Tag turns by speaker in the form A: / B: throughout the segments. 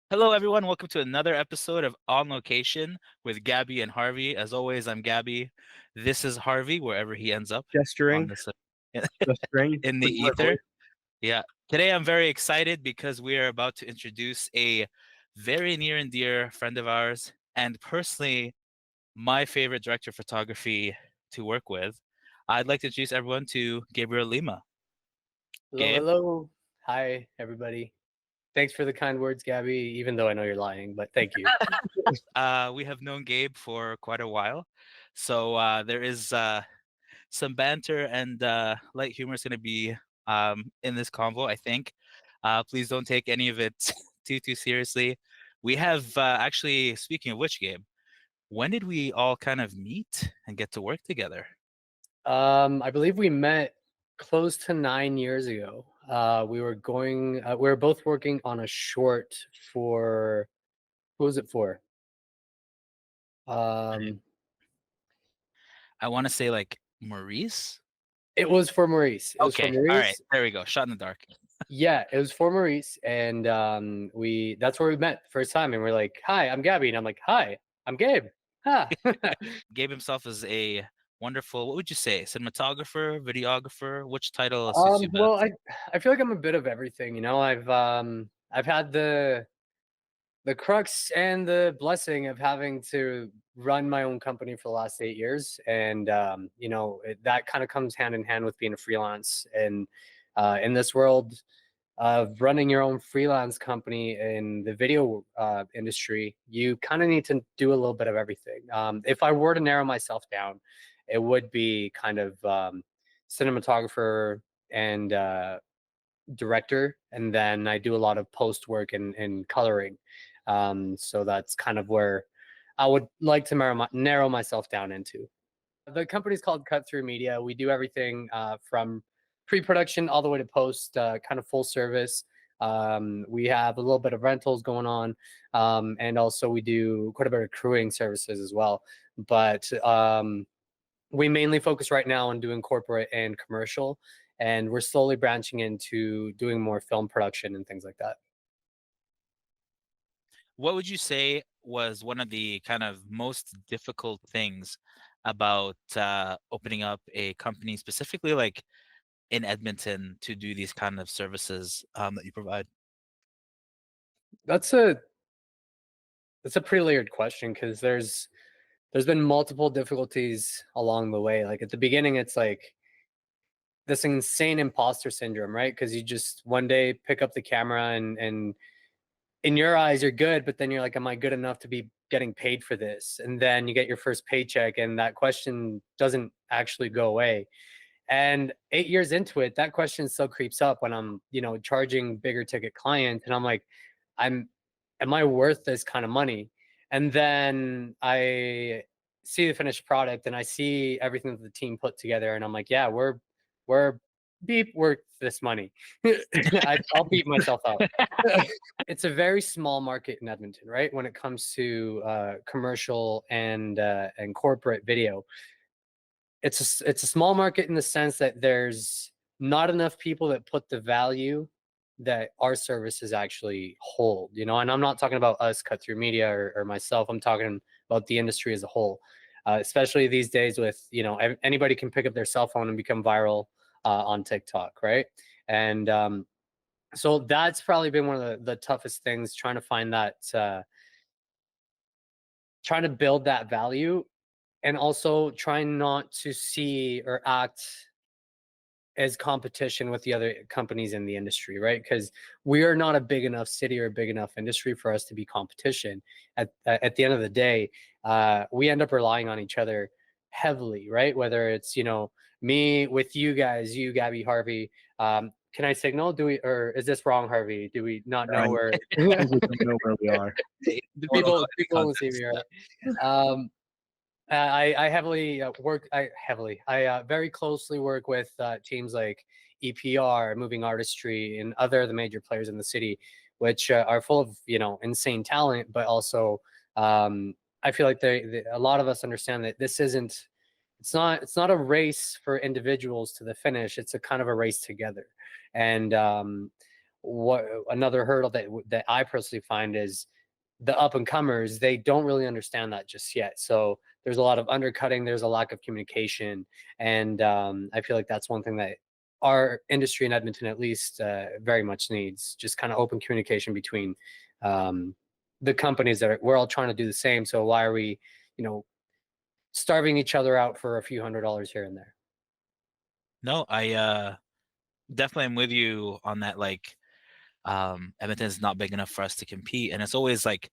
A: Hello, everyone. Welcome to another episode of On Location with Gabby and Harvey. As always, I'm Gabby. This is Harvey, wherever he ends up on
B: Gesturing,
A: this
B: gesturing
A: in the
B: with my
A: ether.
B: voice.
A: Yeah. Today, I'm very excited because we are about to introduce a very near and dear friend of ours, and personally, my favorite director of photography to work with. I'd like to introduce everyone to Gabriel Lima.
C: Hello,
A: Gabe.
C: hello. Hi, everybody. Thanks for the kind words, Gabby, even though I know you're lying, but thank you.
A: We have known Gabe for quite a while, so there is some banter and light humor is going to be in this convo, I think. Please don't take any of it too seriously. We have actually, speaking of which, Gabe, when did we all kind of meet and get to work together?
C: I believe we met close to 9 years ago. We were both working on a short for, who was it for? Um,
A: I want to say like Maurice.
C: it was for Maurice. It was for
A: Okay, all right,
C: Maurice.
A: there we go. Shot in the dark.
C: Yeah, it was for Maurice. And that's where we met the first time. And we're like, hi, I'm Gabby. And I'm like, hi, I'm Gabe. Ha.
A: Gabe himself is a wonderful, what would you say, cinematographer, videographer? Which title suits you best?
C: Well, I feel like I'm a bit of everything, you know. I've had the crux and the blessing of having to run my own company for the last 8 years, and that kind of comes hand in hand with being a freelance. And in this world of running your own freelance company in the video industry, you kind of need to do a little bit of everything. If I were to narrow myself down, it would be kind of cinematographer and director, and then I do a lot of post work and coloring. So that's kind of where I would like to narrow myself down into. The company's called Cut Thru Media. We do everything from pre-production all the way to post, kind of full service. We have a little bit of rentals going on, and also we do quite a bit of crewing services as well. But we mainly focus right now on doing corporate and commercial, and we're slowly branching into doing more film production and things like that.
A: What would you say was one of the kind of most difficult things about opening up a company, specifically like in Edmonton, to do these kind of services that you provide?
C: That's a that's a pretty layered question, because there's been multiple difficulties along the way. Like at the beginning, it's like this insane imposter syndrome, right? Because you just one day pick up the camera, and in your eyes you're good, but then you're like, am I good enough to be getting paid for this? And then you get your first paycheck, and that question doesn't actually go away. And 8 years into it, that question still creeps up when I'm, charging bigger ticket clients, and I'm like, I'm, am I worth this kind of money? And then I see the finished product and I see everything that the team put together, and I'm like, yeah, we're beep worth this money. I'll beat myself up. It's a very small market in Edmonton, right? When it comes to commercial and corporate video, it's a small market in the sense that there's not enough people that put the value that our services actually hold, and I'm not talking about us, Cut Thru Media, or myself. I'm talking about the industry as a whole, especially these days with, anybody can pick up their cell phone and become viral on TikTok, right? And so that's probably been one of the toughest things, trying to find that, trying to build that value, and also trying not to see or act as competition with the other companies in the industry, right? Because we are not a big enough city or a big enough industry for us to be competition. At the end of the day, we end up relying on each other heavily, right? Whether it's, me with you guys, you, Gabby, Harvey. Can I signal? Do we, or is this wrong, Harvey? Do we not know
B: Right.
C: where?
B: We don't know where we are.
C: The
A: Well,
C: people only see me, right? I heavily I very closely work with teams like EPR, Moving Artistry, and other of the major players in the city, which are full of, insane talent, but also I feel like a lot of us understand that this isn't it's not a race for individuals to the finish. It's a kind of a race together. And what another hurdle that I personally find is the up and comers, they don't really understand that just yet. So there's a lot of undercutting, there's a lack of communication. And I feel like that's one thing that our industry in Edmonton, at least, very much needs, just kind of open communication between um, the companies that we're all trying to do the same. So why are we, starving each other out for a few $100s here and there?
A: No, I definitely am with you on that. Like, Edmonton is not big enough for us to compete, and it's always like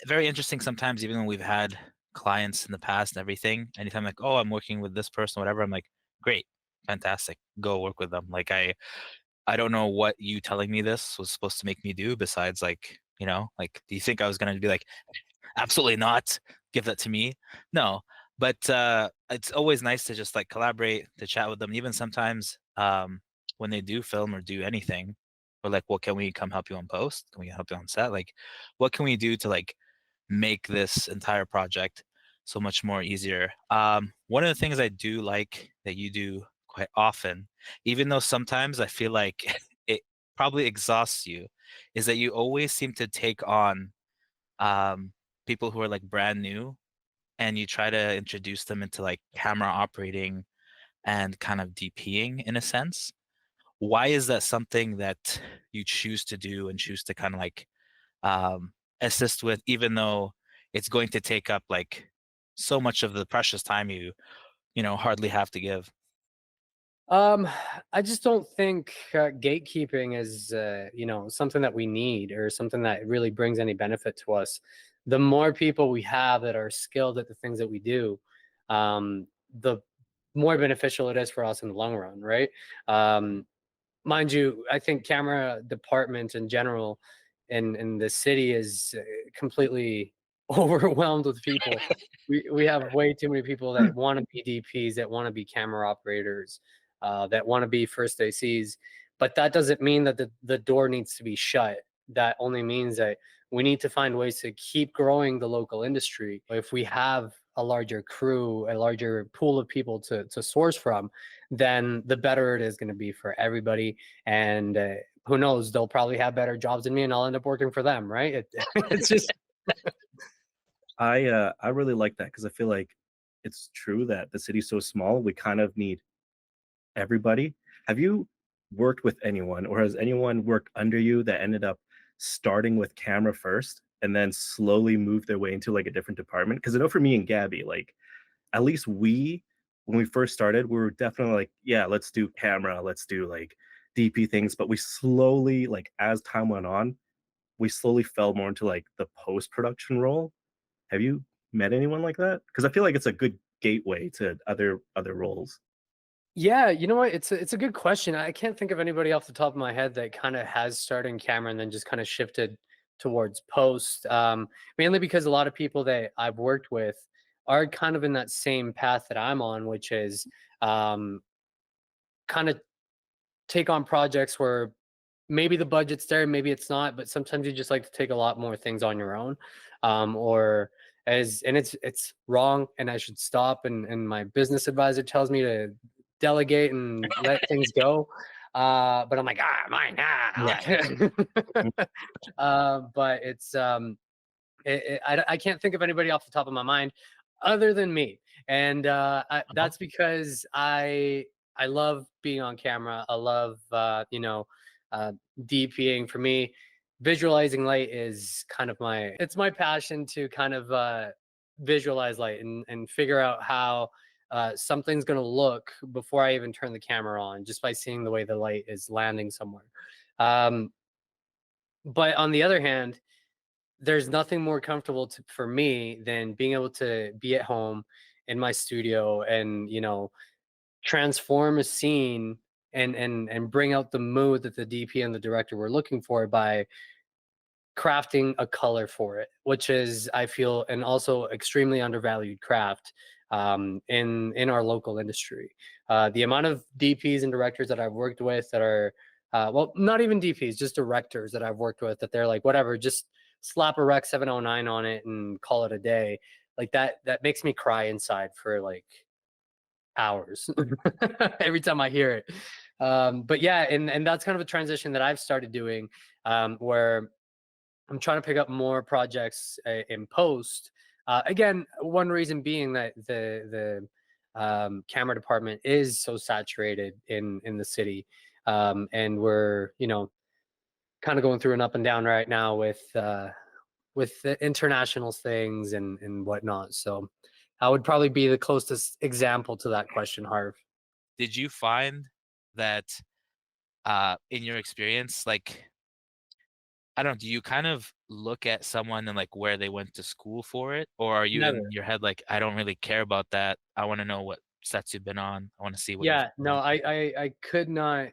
A: very interesting sometimes, even when we've had clients in the past and everything. Anytime like, oh, I'm working with this person, whatever, I'm like, great, fantastic, go work with them. Like I don't know what you telling me this was supposed to make me do besides like, like, do you think I was gonna be like, absolutely not, give that to me? No. But it's always nice to just like collaborate, to chat with them. Even sometimes when they do film or do anything, we're like, well, can we come help you on post? Can we help you on set? Like, what can we do to like make this entire project so much more easier? One of the things I do like that you do quite often, even though sometimes I feel like it probably exhausts you, is that you always seem to take on people who are like brand new, and you try to introduce them into like camera operating and kind of DPing in a sense. Why is that something that you choose to do and choose to kind of like um, assist with, even though it's going to take up like so much of the precious time you hardly have to give?
C: Um, I just don't think gatekeeping is, something that we need or something that really brings any benefit to us. The more people we have that are skilled at the things that we do, the more beneficial it is for us in the long run, right? Um, Mind you, I think camera department in general in the city is completely overwhelmed with people. We have way too many people that want to be DPs, that want to be camera operators, that want to be first ACs. But that doesn't mean that the door needs to be shut. That only means that we need to find ways to keep growing the local industry. If we have a larger crew, a larger pool of people to source from, then the better it is going to be for everybody. And who knows, they'll probably have better jobs than me and I'll end up working for them, right? It's just
B: I really like that because I feel like it's true that the city's so small. We kind of need everybody. Have you worked with anyone, or has anyone worked under you that ended up starting with camera first and then slowly moved their way into like a different department? Because I know for me and Gabby, like at least when we first started, we were definitely like, yeah, let's do camera, let's do like DP things. But we slowly, like as time went on, we slowly fell more into like the post production role. Have you met anyone like that? Because I feel like it's a good gateway to other roles.
C: yeah, you know what? It's a good question. I can't think of anybody off the top of my head that kind of has started in camera and then just kind of shifted towards post. Mainly because a lot of people that I've worked with are kind of in that same path that I'm on, which is kind of take on projects where maybe the budget's there, maybe it's not, but sometimes you just like to take a lot more things on your own. Or and it's wrong and I should stop. And my business advisor tells me to delegate and let things go. But I'm like, mine,
A: Yeah.
C: but it's I can't think of anybody off the top of my mind other than me. And that's because I love being on camera. I love DPing. For me, visualizing light is kind of it's my passion to kind of visualize light and figure out how something's going to look before I even turn the camera on, just by seeing the way the light is landing somewhere. Um, but on the other hand, there's nothing more comfortable for me than being able to be at home in my studio and transform a scene and bring out the mood that the DP and the director were looking for by crafting a color for it, which is, I feel, and also extremely undervalued craft in our local industry. The amount of DPs and directors that I've worked with that are well, not even DPs, just directors that I've worked with that they're like, whatever, just slap a Rec 709 on it and call it a day. Like that makes me cry inside for like hours every time I hear it. But yeah, and that's kind of a transition that I've started doing, where I'm trying to pick up more projects in post. Again, one reason being that the camera department is so saturated in the city, and we're kind of going through an up and down right now with the international things and whatnot. So I would probably be the closest example to that question, Harv.
A: Did you find that in your experience, like, I don't know, do you kind of look at someone and like where they went to school for it? Or are you in
C: Never.
A: your head like, I don't really care about that. I want to know what sets you've been on. I want to see what you've
C: Yeah, no, I could not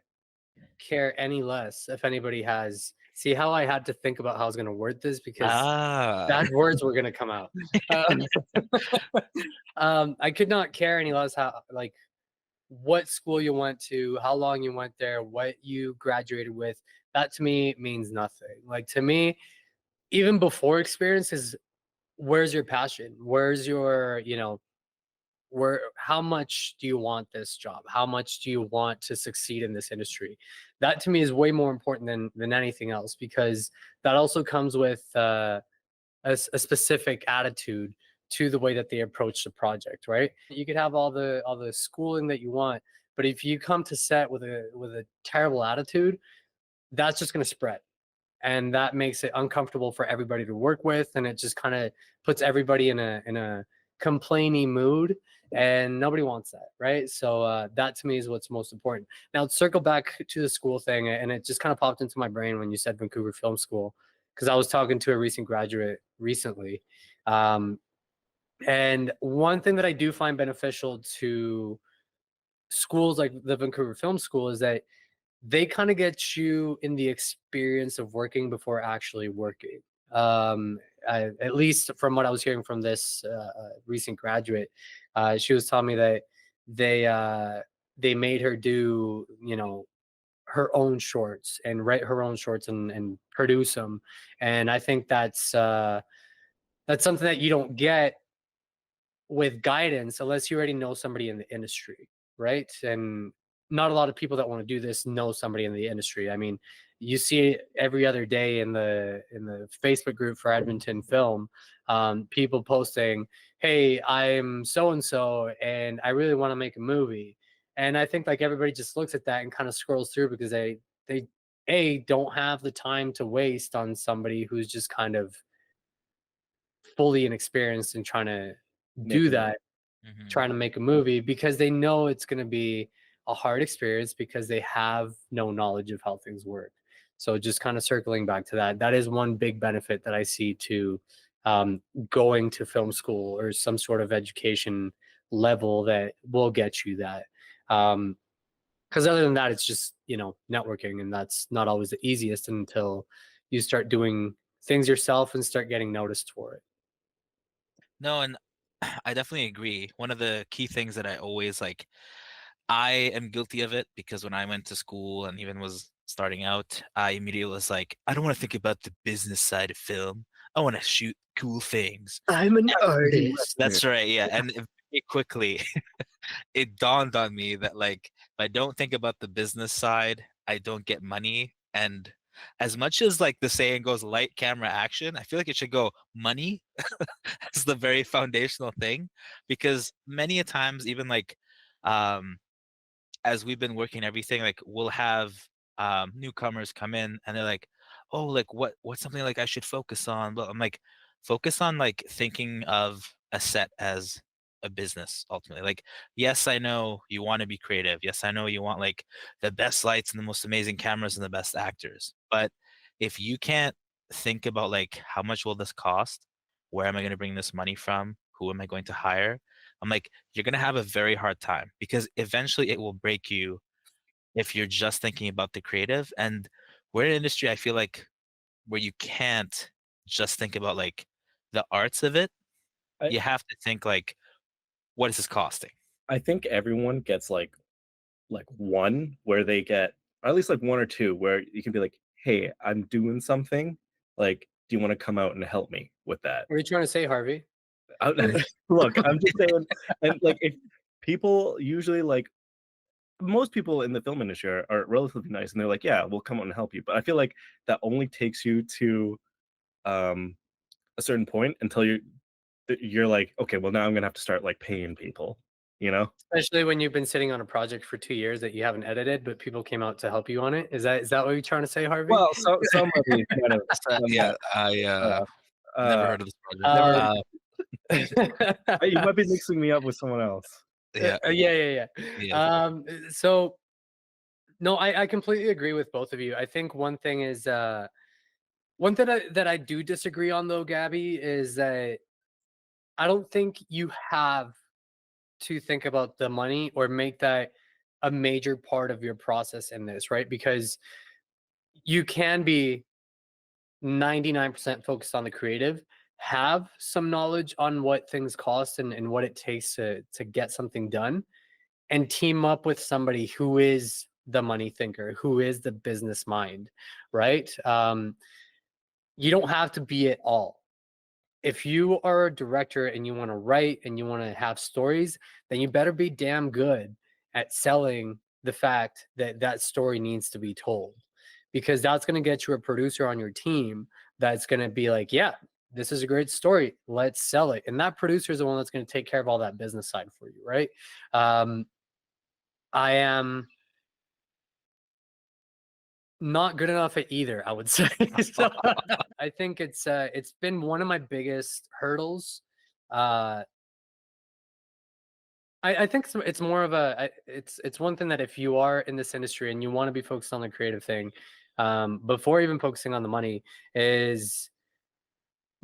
C: care any less if anybody has. See how I had to think about how I was going to word this because
A: Ah,
C: bad words were going to come out. Um, I could not care any less how, like, what school you went to, how long you went there, what you graduated with. That to me means nothing. Like, to me, even before experience is, where's your passion? Where's your, where, how much do you want this job? How much do you want to succeed in this industry? That to me is way more important than anything else, because that also comes with a specific attitude to the way that they approach the project, right? You could have all the schooling that you want, but if you come to set with a terrible attitude, that's just going to spread, and that makes it uncomfortable for everybody to work with, and it just kind of puts everybody in a complaining mood, and nobody wants that, right? So that to me is what's most important. Now, let's circle back to the school thing, and it just kind of popped into my brain when you said Vancouver Film School, because I was talking to a recent graduate recently, um, and one thing that I do find beneficial to schools like the Vancouver Film School is that they kind of get you in the experience of working before actually working. At least from what I was hearing from this recent graduate, she was telling me that they uh, they made her do her own shorts and write her own shorts and produce them, and I think that's something that you don't get with guidance unless you already know somebody in the industry, right? And not a lot of people that want to do this know somebody in the industry. I mean, you see it every other day in the Facebook group for Edmonton Film, people posting, "Hey, I'm so and so, and I really want to make a movie." And I think like everybody just looks at that and kind of scrolls through because they don't have the time to waste on somebody who's just kind of fully inexperienced in trying to do
B: Making it.
C: that,
A: mhm.
C: trying to make a movie, because they know it's going to be a hard experience because they have no knowledge of how things work. So just kind of circling back to that, that is one big benefit that I see to um, going to film school or some sort of education level that will get you that. Because other than that, it's just networking, and that's not always the easiest until you start doing things yourself and start getting noticed for it.
A: No, and I definitely agree. One of the key things that I always like, I am guilty of it because when I went to school and even was starting out, I immediately was like, I don't want to think about the business side of film. I want to shoot cool things.
C: I'm an artist.
A: That's right, yeah. And very quickly, it dawned on me that like if I don't think about the business side, I don't get money. And as much as like the saying goes, light camera action, I feel like it should go money as the very foundational thing, because many a times, even like um as we've been working everything, like we'll have newcomers come in and they're like, oh, like what's something like I should focus on? But I'm like, focus on like thinking of a set as a business ultimately. Like, yes, I know you want to be creative. Yes, I know you want like the best lights and the most amazing cameras and the best actors. But if you can't think about like how much will this cost? Where am I going to bring this money from? Who am I going to hire? I'm like, you're going to have a very hard time because eventually it will break you if you're just thinking about the creative. And we're in an industry, I feel like, where you can't just think about like the arts of it.
B: I,
A: You have to think like, what is this costing?
B: I think everyone gets like one where they get, or at least like one or two where you can be like, hey, I'm doing something. Like, do you want to come out and help me with that?
C: What are you trying to say, Harvey?
B: Look, I'm just saying, and like if people usually like most people in the film industry are relatively nice, and they're like, yeah, we'll come out and help you. But I feel like that only takes you to a certain point until you're like, okay, well now I'm gonna have to start like paying people, you know?
C: Especially when you've been sitting on a project for 2 years that you haven't edited, but people came out to help you on it. Is that what you're trying to say, Harvey?
B: Well, some of these kind of done
A: Yeah,
B: that.
A: I never
B: Uh,
A: heard of this project.
B: never.
C: Um,
B: You might be mixing me up with someone else.
A: Yeah,
C: yeah.
A: yeah.
C: So no, I completely agree with both of you. I think one thing is one thing that I do disagree on though, Gabby, is that I don't think you have to think about the money or make that a major part of your process in this, right? Because you can be 99% focused on the creative, have some knowledge on what things cost and what it takes to get something done, and team up with somebody who is the money thinker, who is the business mind, right? You don't have to be it all. If you are a director and you want to write and you want to have stories, then you better be damn good at selling the fact that that story needs to be told, because that's going to get you a producer on your team that's going to be like, yeah, this is a great story, let's sell it. And that producer is the one that's going to take care of all that business side for you, right? I am not good enough at either, I would say. So I think it's been one of my biggest hurdles. Uh, I think it's more of it's one thing that if you are in this industry and you want to be focused on the creative thing, before even focusing on the money, is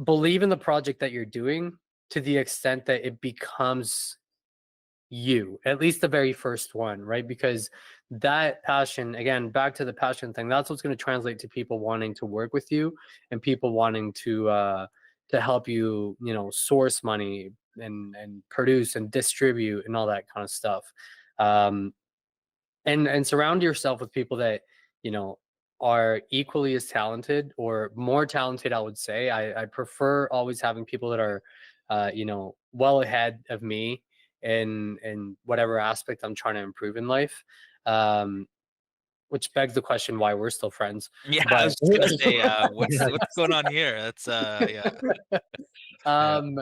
C: believe in the project that you're doing to the extent that it becomes you, at least the very first one, right? Because that passion, again, back to the passion thing, that's what's going to translate to people wanting to work with you and people wanting to help you, source money and produce and distribute and all that kind of stuff. um and surround yourself with people that you know are equally as talented or more talented, I would say. I prefer always having people that are well ahead of me in whatever aspect I'm trying to improve in life. um which begs the question why we're still friends.
A: Yeah, I
C: But
A: was just gonna say,
B: Yeah.
A: what's going on here? That's yeah, yeah,
C: um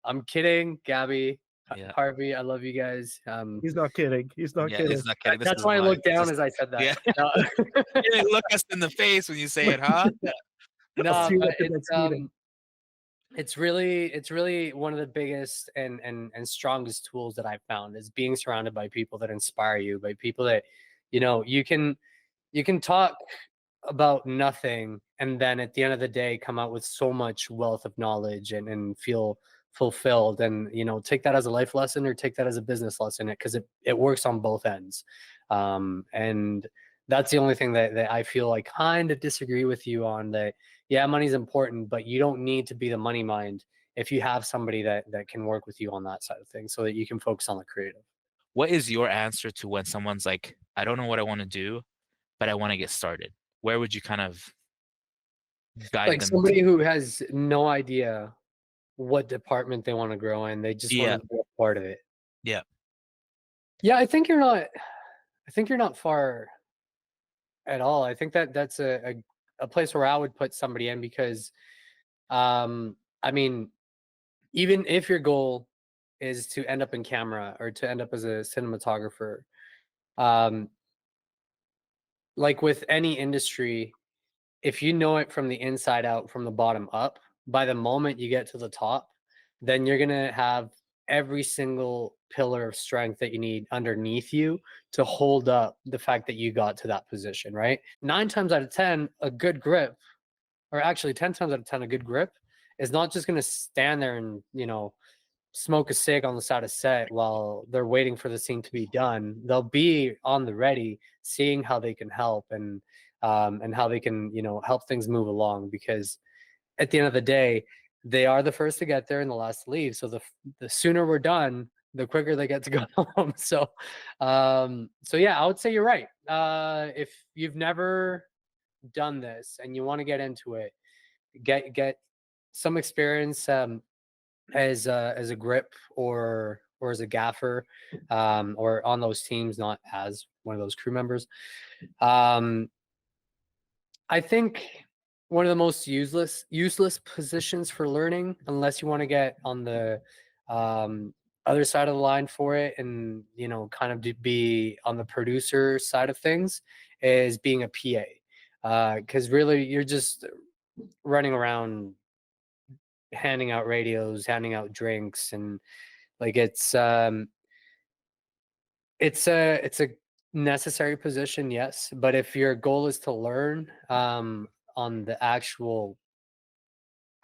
C: I'm kidding, Gabby,
A: yeah,
C: Harvey, I love you guys.
B: He's not kidding. He's not
A: yeah.
B: kidding.
A: He's not kidding. This
C: That's
A: is
C: why I
A: live.
C: looked
A: This
C: down
A: is
C: as I said that.
A: yeah.
C: No.
A: You didn't look us in the face when you say it, huh?
B: I'll
C: No,
B: see you
C: but
B: at the next meeting.
C: it's really one of the biggest and strongest tools that I've found is being surrounded by people that inspire you, by people that you can talk about nothing and then at the end of the day come out with so much wealth of knowledge and feel fulfilled, and take that as a life lesson or take that as a business lesson, because it works on both ends. And that's the only thing that I feel I kind of disagree with you on. That yeah, money's important, but you don't need to be the money mind if you have somebody that can work with you on that side of things so that you can focus on the creative.
A: What is your answer to when someone's like, I don't know what I want to do, but I want to get started? Where would you kind of guide
C: Like
A: them to?
C: somebody who has no idea what department they want to grow in, they just want
A: Yeah,
C: to be a part of it.
A: yeah.
C: Yeah, I think you're not far at all. I think that's a place where I would put somebody in, because I mean, even if your goal is to end up in camera or to end up as a cinematographer, um like with any industry, if you know it from the inside out, from the bottom up, by the moment you get to the top, then you're going to have every single pillar of strength that you need underneath you to hold up the fact that you got to that position, right? 9 times out of 10, a good grip, or actually 10 times out of 10, a good grip is not just going to stand there and, smoke a cig on the side of set while they're waiting for the scene to be done. They'll be on the ready, seeing how they can help and how they can help things move along. Because at the end of the day, they are the first to get there and the last to leave. So the sooner we're done, the quicker they get to go home. So yeah, I would say you're right. If you've never done this and you want to get into it, get some experience. As a grip or as a gaffer, or on those teams, not as one of those crew members. I think one of the most useless positions for learning, unless you want to get on the other side of the line for it, and kind of be on the producer side of things, is being a PA. Because really, you're just running around handing out radios, handing out drinks, and like it's a necessary position, yes. But if your goal is to learn on the actual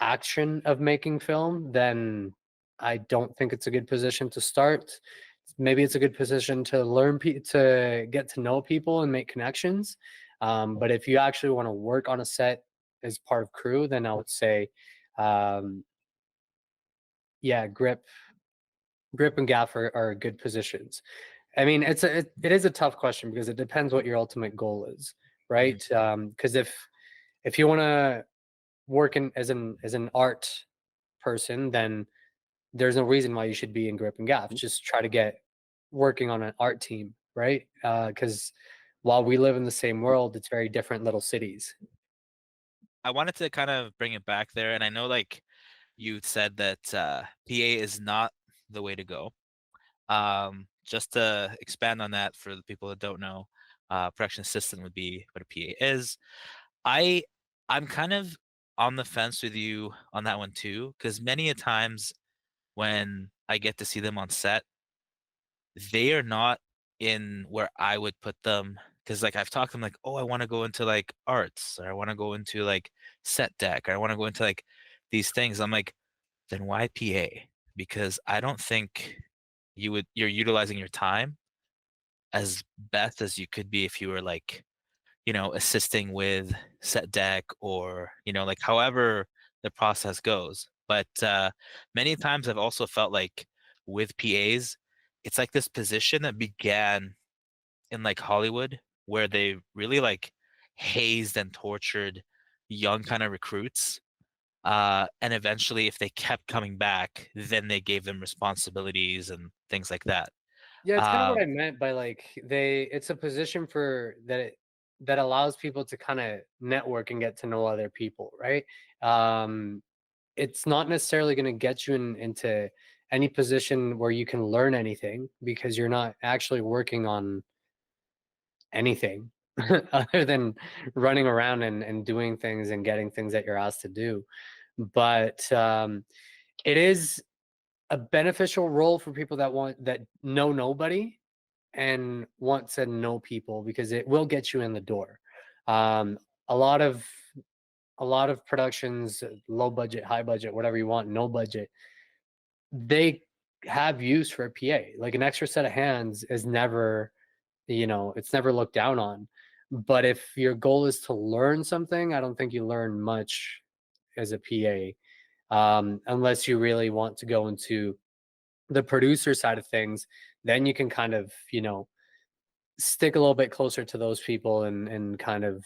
C: action of making film, then I don't think it's a good position to start. Maybe it's a good position to learn, to get to know people and make connections. But if you actually want to work on a set as part of crew, then I would say, yeah, grip and gaff are good positions. I mean, it is a tough question because it depends what your ultimate goal is, right? Because if you want to work as an art person, then there's no reason why you should be in grip and gaff. Just try to get working on an art team, right? Because while we live in the same world, it's very different little cities.
A: I wanted to kind of bring it back there, and I know like you said that PA is not the way to go. Just to expand on that for the people that don't know, production assistant would be what a PA is. I'm kind of on the fence with you on that one too, because many a times when I get to see them on set, they are not in where I would put them. Because like I've talked to them like, oh, I want to go into like arts, or I want to go into like set deck, or I want to go into like these things. I'm like, then why PA? Because I don't think you're utilizing your time as best as you could be if you were like, assisting with set deck, or, like however the process goes. But many times I've also felt like with PAs, it's like this position that began in like Hollywood, where they really like hazed and tortured young kind of recruits. And eventually, if they kept coming back, then they gave them responsibilities and things like that.
C: Yeah, it's kind of what I
A: Um,
C: meant by like it's a position that allows people to kind of network and get to know other people, right? It's not necessarily going to get you into any position where you can learn anything, because you're not actually working on anything other than running around and doing things and getting things that you're asked to do. But it is a beneficial role for people that know nobody and want to know people, because it will get you in the door. Um, a lot of productions, low budget, high budget, whatever you want, no budget, they have use for a PA. Like an extra set of hands is never, it's never looked down on. But if your goal is to learn something, I don't think you learn much as a PA, unless you really want to go into the producer side of things. Then you can kind of, stick a little bit closer to those people and kind of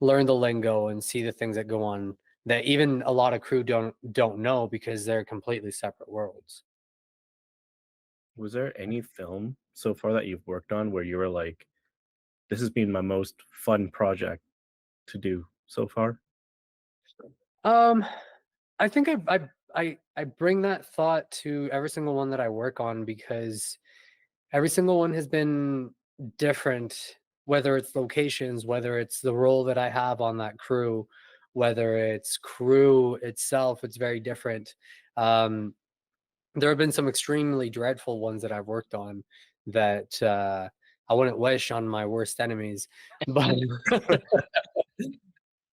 C: learn the lingo and see the things that go on that even a lot of crew don't know, because they're completely separate worlds.
B: Was there any film so far that you've worked on where you were like, this has been my most fun project to do so far?
C: Um, I think I bring that thought to every single one that I work on, because every single one has been different, whether it's locations, whether it's the role that I have on that crew, whether it's crew itself, it's very different. There have been some extremely dreadful ones that I've worked on that I wouldn't wish on my worst enemies. But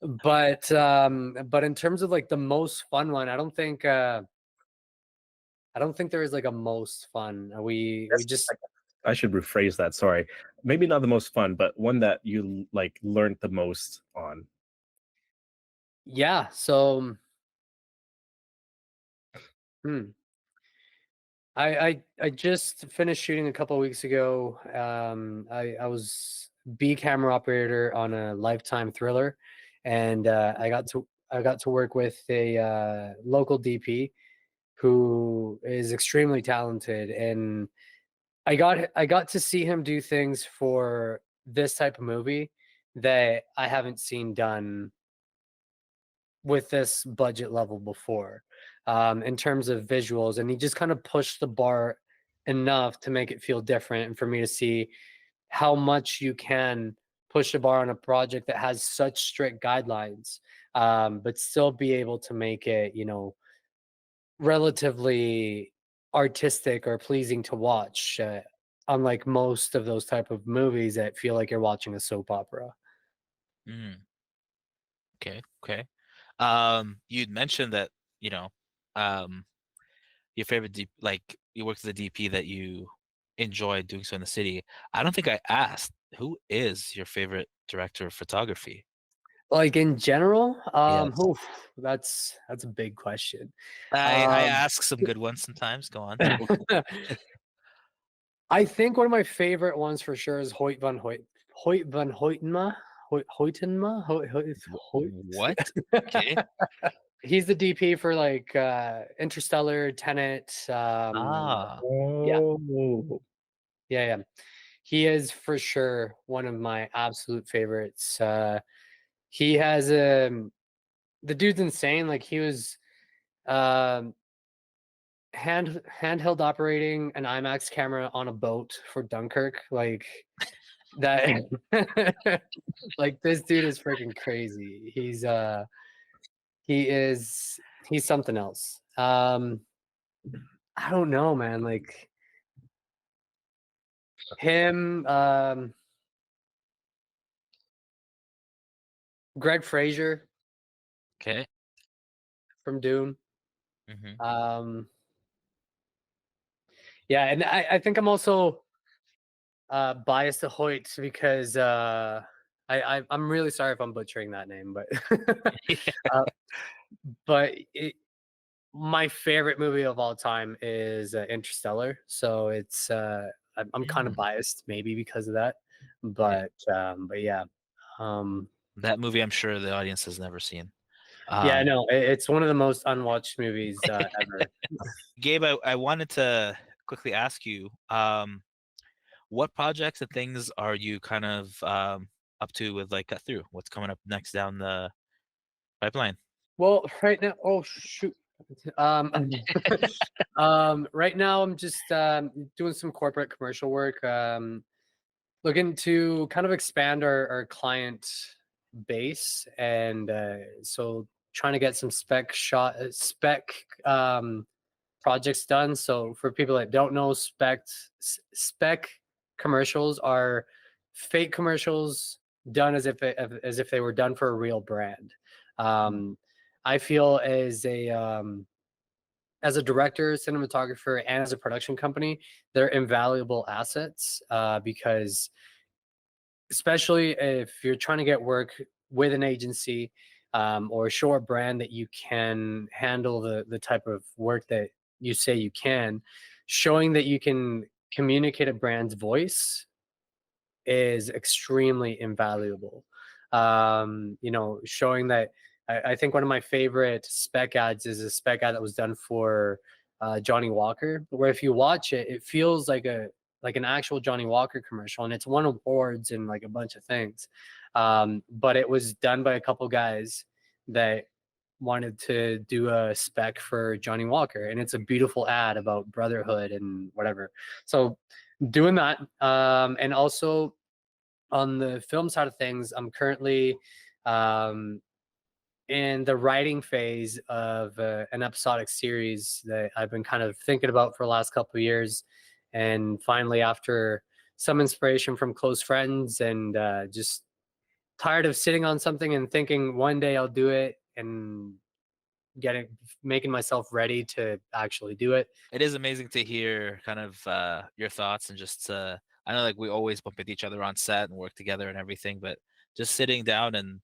C: but in terms of like the most fun one, I don't think there is like a most fun. We
B: Yes,
C: just
B: I should rephrase that. Sorry. Maybe not the most fun, but one that you like learned the most on.
C: yeah. So hmm, I just finished shooting a couple of weeks ago. I was B camera operator on a Lifetime thriller, and I got to work with a local DP who is extremely talented, and I got to see him do things for this type of movie that I haven't seen done with this budget level before, in terms of visuals, and he just kind of pushed the bar enough to make it feel different, and for me to see how much you can push the bar on a project that has such strict guidelines, but still be able to make it, relatively artistic or pleasing to watch, unlike most of those type of movies that feel like you're watching a soap opera.
A: Mm, okay, okay. You'd mentioned that, you know, um, your favorite like you worked as a DP that you enjoyed doing so in the city. I don't think I asked who is your favorite director of photography?
C: Like in general,
A: Yes.
C: oof, that's a big question.
A: I
C: Um,
A: ask some good ones sometimes. Go on.
C: I think one of my favorite ones for sure is Hoyt van Hoytema, Hoytenma,
A: What? Okay.
C: He's the DP for like Interstellar, Tenet.
A: Ah.
C: Yeah,
B: Oh,
C: yeah. He is for sure one of my absolute favorites. He has the dude's insane. Like he was um handheld operating an IMAX camera on a boat for Dunkirk. Like that like this dude is freaking crazy. He is he's something else. I don't know, man. Like him, Greg Fraser
A: Okay.
C: from Dune.
A: Hmm.
C: Um, yeah, and I think I'm also biased to Hoyt because I'm really sorry if I'm butchering that name, but uh, my favorite movie of all time is Interstellar. So it's I'm kind of
A: Mm,
C: biased maybe because of that,
A: yeah.
C: but yeah. Um,
A: That movie, I'm sure the audience has never seen.
C: yeah,
A: Um,
C: no, it's one of the most unwatched movies ever.
A: Gabe, I wanted to quickly ask you, what projects and things are you kind of up to with like Cut Through? What's coming up next down the pipeline?
C: Well, right now, oh shoot. Um, right now I'm just doing some corporate commercial work. Looking to kind of expand our client base, and so trying to get some spec projects done. So for people that don't know, spec commercials are fake commercials done as if they were done for a real brand.
A: Mm,
C: Um, I feel as a director, cinematographer, and as a production company, they're invaluable assets, because especially if you're trying to get work with an agency, or show a brand that you can handle the type of work that you say you can, showing that you can communicate a brand's voice is extremely invaluable. Showing that I think one of my favorite spec ads is a spec ad that was done for Johnny Walker, where if you watch it, it feels like an actual Johnny Walker commercial, and it's won awards and like a bunch of things. But it was done by a couple guys that wanted to do a spec for Johnny Walker, and it's a beautiful ad about brotherhood and whatever. So doing that, and also on the film side of things, I'm currently um, in the writing phase of an episodic series that I've been kind of thinking about for the last couple of years. And finally, after some inspiration from close friends and just tired of sitting on something and thinking one day I'll do it and getting making myself ready to actually do it.
A: it is amazing to hear kind of your thoughts and just I know like we always bump into each other on set and work together and everything, but just sitting down and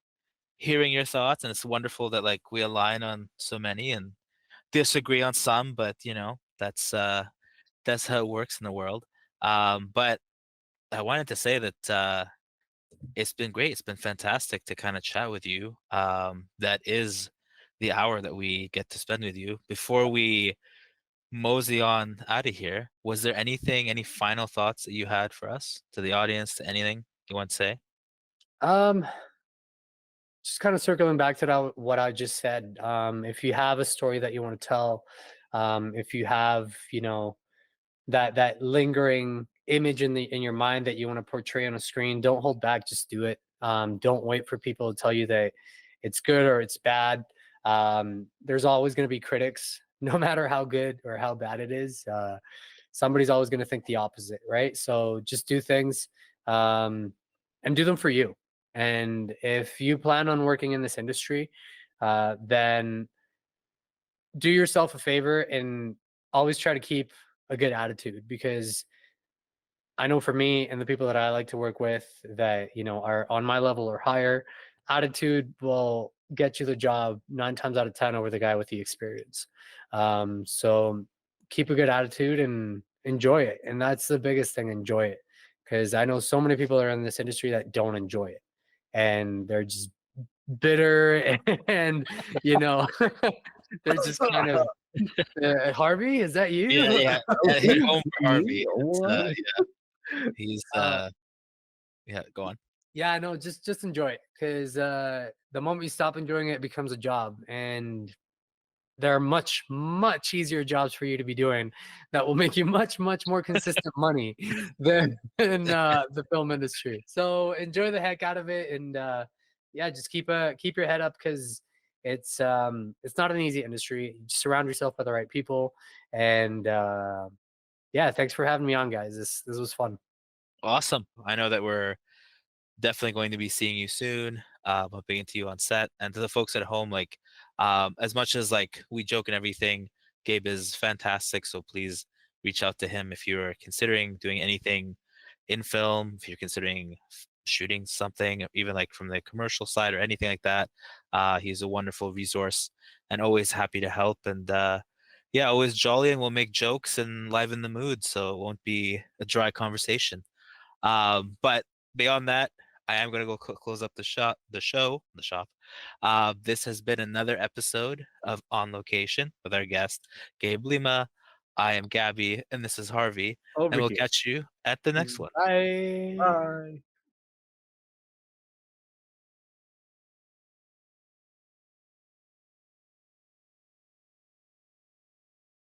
A: hearing your thoughts, and it's wonderful that like we align on so many and disagree on some, but that's how it works in the world. But I wanted to say that it's been great. It's been fantastic to kind of chat with you. That is the hour that we get to spend with you. Before we mosey on out of here, was there any final thoughts that you had for us, to the audience, to anything you want to say?
C: Um, just kind of circling back to that, what I just said. If you have a story that you want to tell, if you have, that lingering image in your mind that you want to portray on a screen, don't hold back. Just do it. Don't wait for people to tell you that it's good or it's bad. There's always going to be critics, no matter how good or how bad it is. Somebody's always going to think the opposite, right? So just do things, and do them for you. And if you plan on working in this industry, then do yourself a favor and always try to keep a good attitude, because I know for me and the people that I like to work with that, are on my level or higher, attitude will get you the job 9 times out of 10 over the guy with the experience. So keep a good attitude and enjoy it. And that's the biggest thing, enjoy it. Because I know so many people are in this industry that don't enjoy it, and they're just bitter and, they're just kind of, Harvey, is that you?
A: Yeah. Hit home for Harvey.
B: Me? What?
A: He's yeah, go on.
C: Yeah, no, just enjoy it, because the moment you stop enjoying it, it becomes a job, and there are much easier jobs for you to be doing that will make you much more consistent money than the film industry. So enjoy the heck out of it, and yeah, just keep your head up, because it's not an easy industry. Just surround yourself by the right people, and yeah, thanks for having me on, guys. This was fun.
A: Awesome. I know that we're definitely going to be seeing you soon, bumping into you on set. And to the folks at home, like, as much as like we joke and everything, Gabe is fantastic. So please reach out to him if you're considering doing anything in film, if you're considering shooting something, even like from the commercial side or anything like that. He's a wonderful resource and always happy to help. And yeah, always jolly, and we'll make jokes and liven the mood, so it won't be a dry conversation. But beyond that, I am going to go close up the shop. This has been another episode of On Location with our guest, Gabe Lima. I am Gabby, and this is Harvey, and
B: Over
A: we'll
B: here.
A: catch you at the next one.
C: Bye.
B: Bye.